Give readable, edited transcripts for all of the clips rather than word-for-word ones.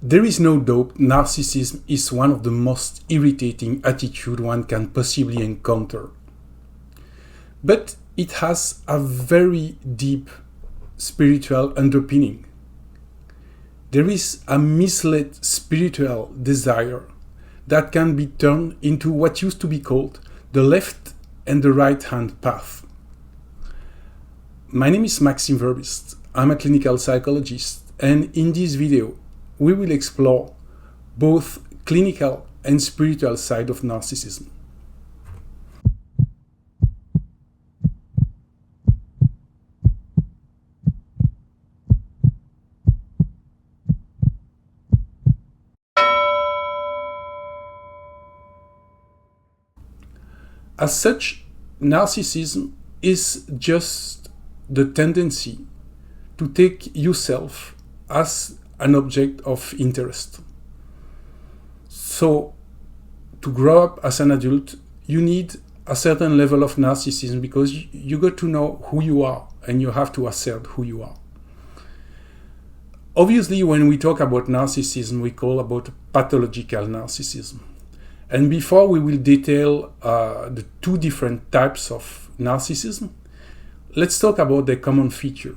There is no doubt narcissism is one of the most irritating attitudes one can possibly encounter. But it has a very deep spiritual underpinning. There is a misled spiritual desire that can be turned into what used to be called the left and the right hand path. My name is Maxime Verbist. I'm a clinical psychologist, and in this video we will explore both clinical and spiritual side of narcissism. As such, narcissism is just the tendency to take yourself as an object of interest. So, to grow up as an adult, you need a certain level of narcissism because you got to know who you are and you have to assert who you are. Obviously, when we talk about narcissism, we call about pathological narcissism. And before we will detail the two different types of narcissism, let's talk about the common feature.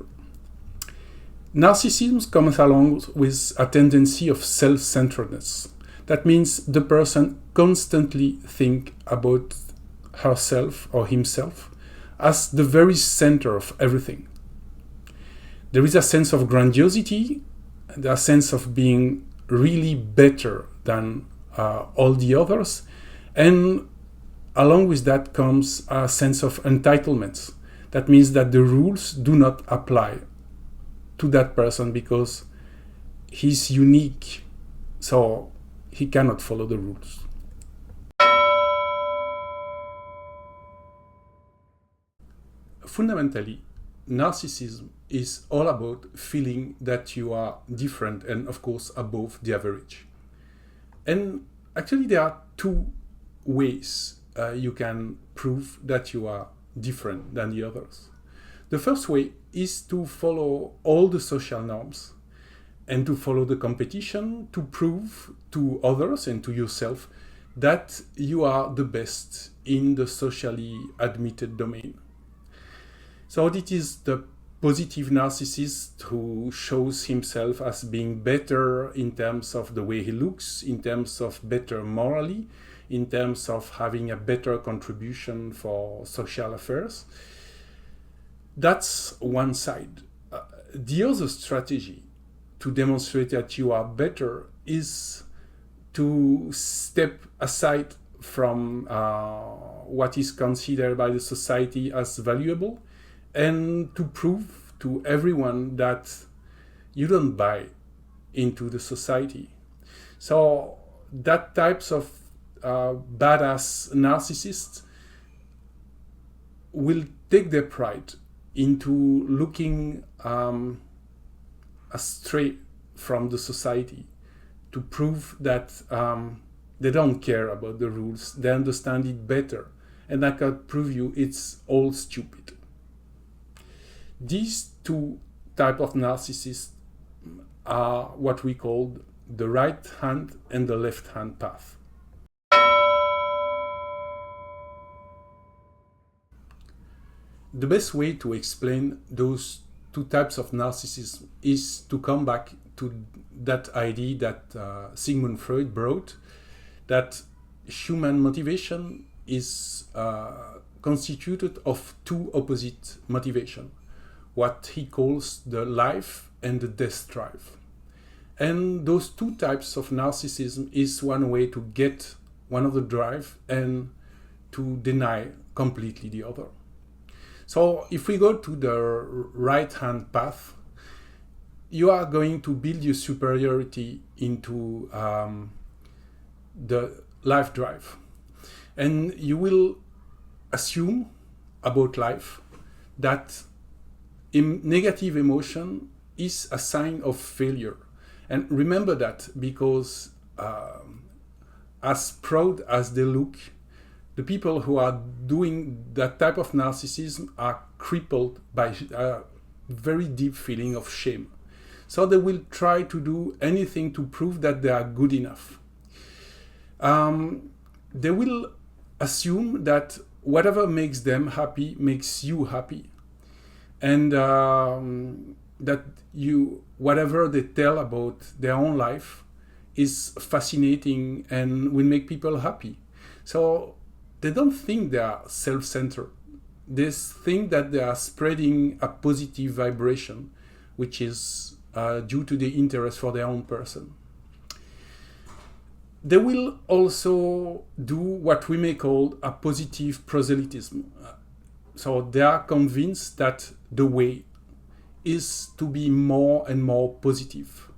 Narcissism comes along with a tendency of self-centeredness. That means the person constantly thinks about herself or himself as the very center of everything. There is a sense of grandiosity, a sense of being really better than all the others, and along with that comes a sense of entitlement. That means that the rules do not apply to that person because he's unique, so he cannot follow the rules. Fundamentally, narcissism is all about feeling that you are different and, of course, above the average. And actually, there are two ways you can prove that you are different than the others. The first way is to follow all the social norms and to follow the competition to prove to others and to yourself that you are the best in the socially admitted domain. So it is the positive narcissist who shows himself as being better in terms of the way he looks, in terms of better morally, in terms of having a better contribution for social affairs. That's one side. The other strategy to demonstrate that you are better is to step aside from what is considered by the society as valuable and to prove to everyone that you don't buy into the society. So that types of badass narcissists will take their pride into looking astray from the society to prove that they don't care about the rules, they understand it better, and I can prove you it's all stupid. These two types of narcissists are what we call the right hand and the left hand path. The best way to explain those two types of narcissism is to come back to that idea that Sigmund Freud brought, that human motivation is constituted of two opposite motivations, what he calls the life and the death drive. And those two types of narcissism is one way to get one of the drive and to deny completely the other. So if we go to the right hand path, you are going to build your superiority into the life drive. And you will assume about life that negative emotion is a sign of failure. And remember that, because as proud as they look, the people who are doing that type of narcissism are crippled by a very deep feeling of shame. So they will try to do anything to prove that they are good enough. They will assume that whatever makes them happy makes you happy. And that whatever they tell about their own life is fascinating and will make people happy. So they don't think they are self-centered. They think that they are spreading a positive vibration, which is due to the interest for their own person. They will also do what we may call a positive proselytism. So they are convinced that the way is to be more and more positive.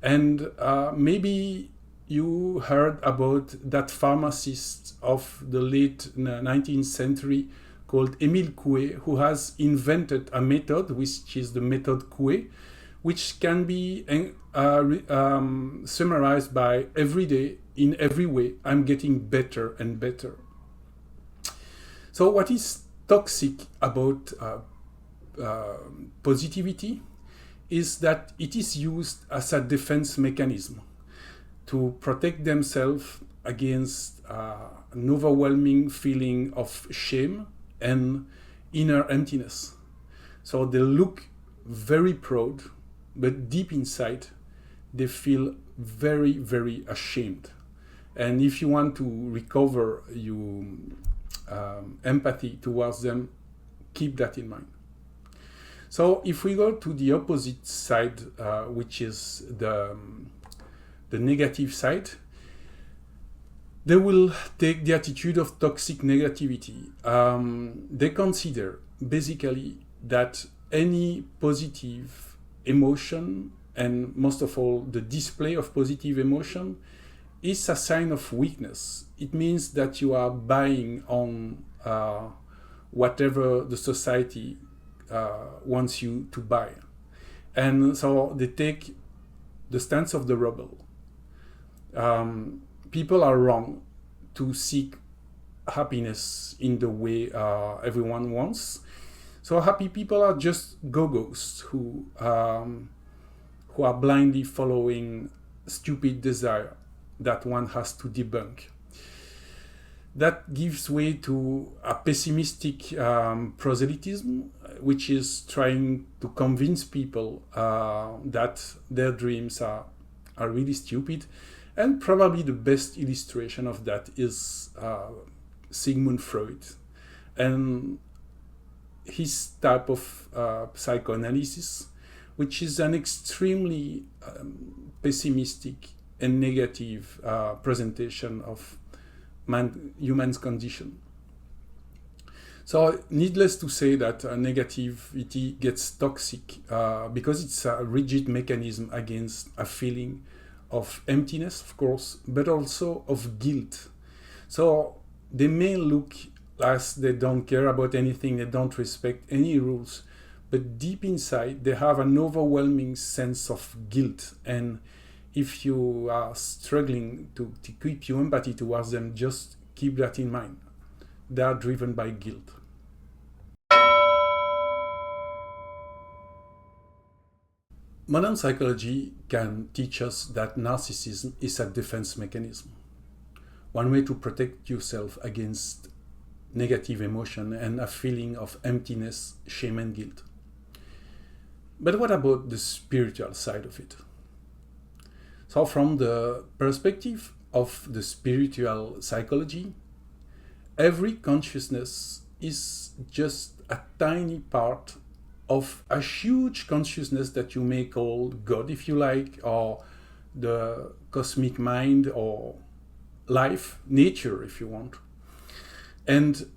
And maybe you heard about that pharmacist of the late 19th century called Émile Coué, who has invented a method, which is the method Coué, which can be summarized by every day, in every way, I'm getting better and better. So what is toxic about positivity is that it is used as a defense mechanism to protect themselves against an overwhelming feeling of shame and inner emptiness. So they look very proud, but deep inside, they feel very, very ashamed. And if you want to recover your empathy towards them, keep that in mind. So if we go to the opposite side, which is the negative side, they will take the attitude of toxic negativity. They consider basically that any positive emotion, and most of all the display of positive emotion, is a sign of weakness. It means that you are buying on whatever the society wants you to buy. And so they take the stance of the rebel. People are wrong to seek happiness in the way everyone wants. So happy people are just go-go's who are blindly following stupid desire that one has to debunk. That gives way to a pessimistic proselytism, which is trying to convince people that their dreams are really stupid. And probably the best illustration of that is Sigmund Freud and his type of psychoanalysis, which is an extremely pessimistic and negative presentation of human's condition. So needless to say that negativity gets toxic because it's a rigid mechanism against a feeling of emptiness, of course, but also of guilt. So they may look as they don't care about anything, they don't respect any rules, but deep inside they have an overwhelming sense of guilt. And if you are struggling to keep your empathy towards them, just keep that in mind. They are driven by guilt. Modern psychology can teach us that narcissism is a defense mechanism. One way to protect yourself against negative emotion and a feeling of emptiness, shame and guilt. But what about the spiritual side of it? So from the perspective of the spiritual psychology, every consciousness is just a tiny part of a huge consciousness that you may call God, if you like, or the cosmic mind, or life, nature, if you want. And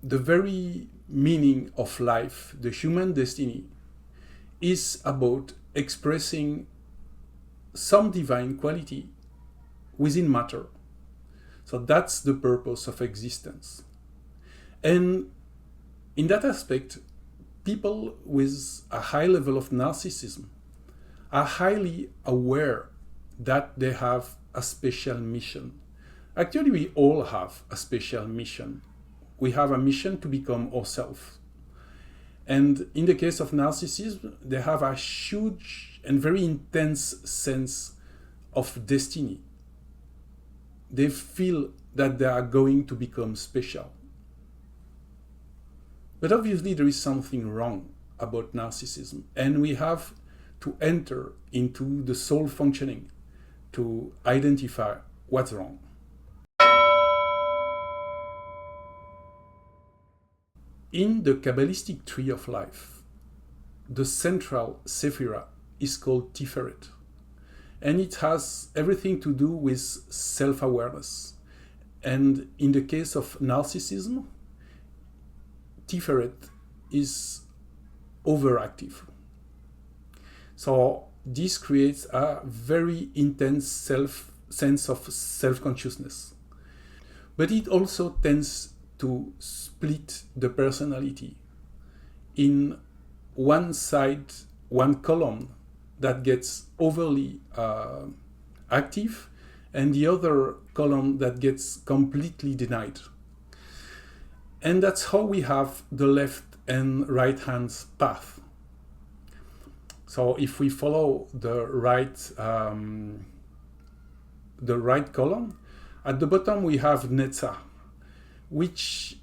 the very meaning of life, the human destiny, is about expressing some divine quality within matter. So that's the purpose of existence. And in that aspect, people with a high level of narcissism are highly aware that they have a special mission. Actually, we all have a special mission. We have a mission to become ourselves. And in the case of narcissism, they have a huge and very intense sense of destiny. They feel that they are going to become special. But obviously there is something wrong about narcissism, and we have to enter into the soul functioning to identify what's wrong. In the kabbalistic tree of life, the central sephira is called Tiferet, and it has everything to do with self-awareness. And in the case of narcissism, Tiferet is overactive. So this creates a very intense sense of self-consciousness. But it also tends to split the personality in one side, one column that gets overly active, and the other column that gets completely denied. And that's how we have the left and right hand path. So if we follow the right column, at the bottom we have Netza, which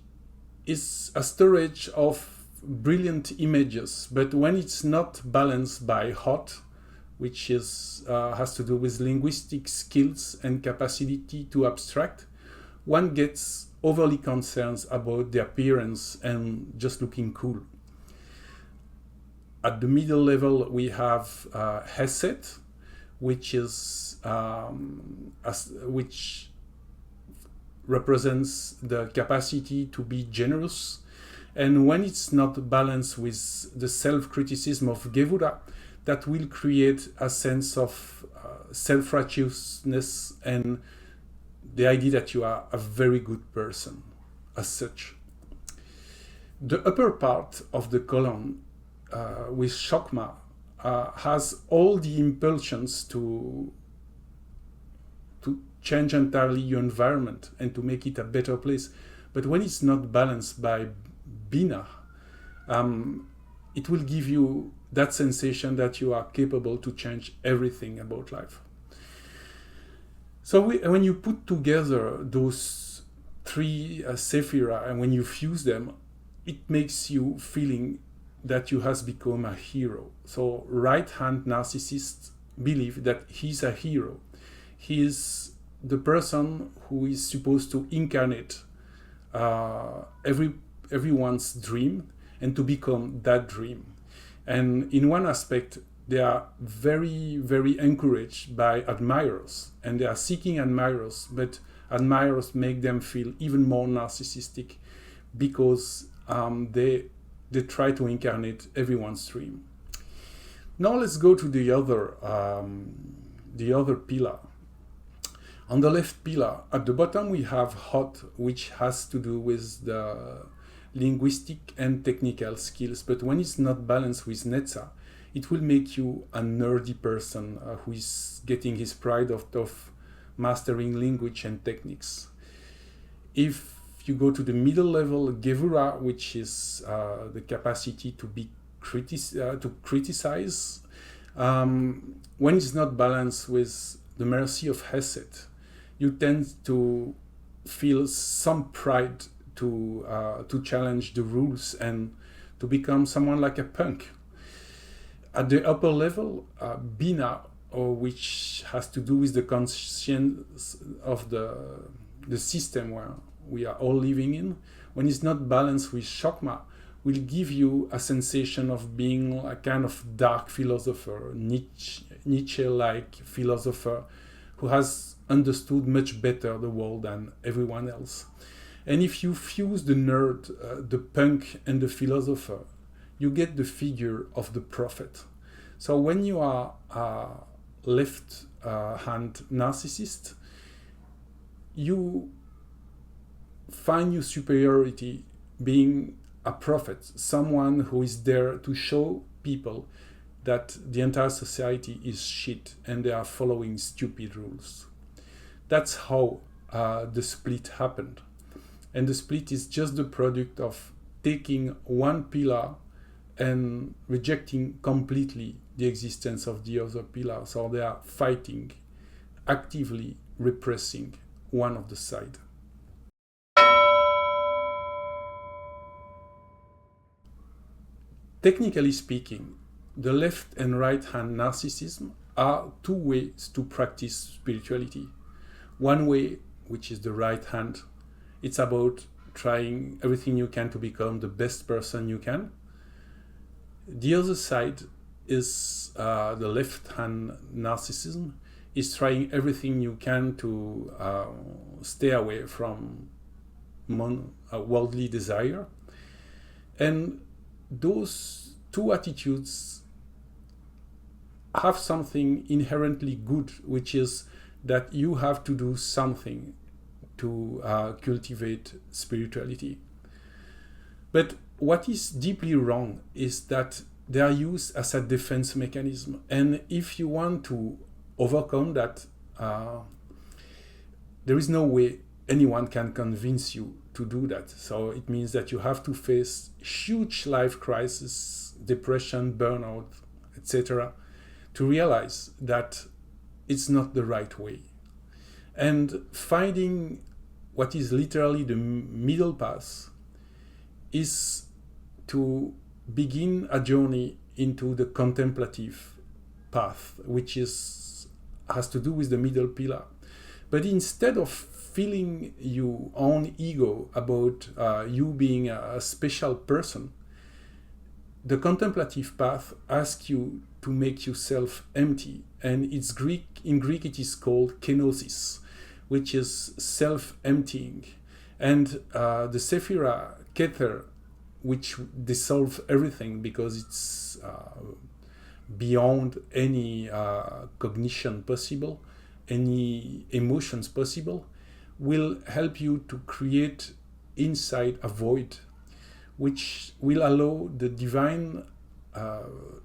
is a storage of brilliant images, but when it's not balanced by hot, which is has to do with linguistic skills and capacity to abstract, one gets overly concerned about the appearance and just looking cool. At the middle level, we have Hesed, which represents the capacity to be generous. And when it's not balanced with the self-criticism of Gevura, that will create a sense of self-righteousness and the idea that you are a very good person as such. The upper part of the column with Shokma has all the impulsions to change entirely your environment and to make it a better place. But when it's not balanced by Bina, it will give you that sensation that you are capable to change everything about life. So when you put together those three sephira and when you fuse them, it makes you feeling that you has become a hero. So right-hand narcissists believe that he's a hero. He is the person who is supposed to incarnate everyone's dream and to become that dream. And in one aspect, they are very, very encouraged by admirers, and they are seeking admirers, but admirers make them feel even more narcissistic because they try to incarnate everyone's dream. Now let's go to the other pillar. On the left pillar, at the bottom we have Hot, which has to do with the linguistic and technical skills, but when it's not balanced with Netza, it will make you a nerdy person who is getting his pride out of mastering language and techniques. If you go to the middle level, Gevura, which is the capacity to be to criticize, when it's not balanced with the mercy of Hesed, you tend to feel some pride to challenge the rules and to become someone like a punk. At the upper level, Bina, which has to do with the conscience of the system where we are all living in, when it's not balanced with Shokma, will give you a sensation of being a kind of dark philosopher, Nietzsche-like philosopher who has understood much better the world than everyone else. And if you fuse the nerd, the punk, and the philosopher, you get the figure of the prophet. So when you are a left-hand narcissist, you find your superiority being a prophet, someone who is there to show people that the entire society is shit and they are following stupid rules. That's how the split happened. And the split is just the product of taking one pillar and rejecting completely the existence of the other pillar. So they are fighting, actively repressing one of the side. Technically speaking, the left and right hand narcissism are two ways to practice spirituality. One way, which is the right hand, it's about trying everything you can to become the best person you can. The other side is the left hand narcissism, is trying everything you can to stay away from worldly desire. And those two attitudes have something inherently good, which is that you have to do something to cultivate spirituality. But what is deeply wrong is that they are used as a defense mechanism. And if you want to overcome that, there is no way anyone can convince you to do that. So it means that you have to face huge life crisis, depression, burnout, etc., to realize that it's not the right way. And finding what is literally the middle path is to begin a journey into the contemplative path, which has to do with the middle pillar. But instead of feeling your own ego about you being a special person, the contemplative path asks you to make yourself empty. And in Greek it is called kenosis, which is self-emptying. And the Sephira Kether, which dissolves everything because it's beyond any cognition possible, any emotions possible, will help you to create inside a void, which will allow the divine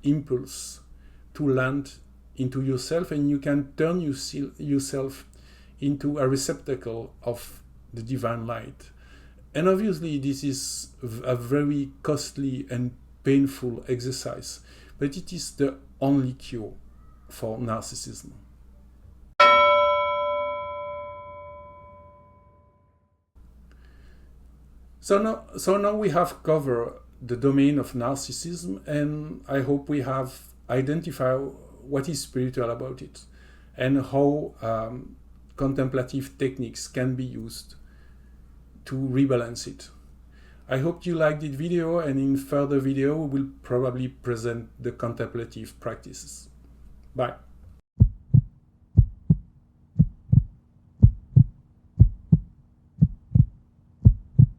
impulse to land into yourself, and you can turn yourself into a receptacle of the divine light. And obviously this is a very costly and painful exercise, but it is the only cure for narcissism. So now we have covered the domain of narcissism, and I hope we have identified what is spiritual about it and how contemplative techniques can be used to rebalance it. I hope you liked this video, and in further video we will probably present the contemplative practices. Bye.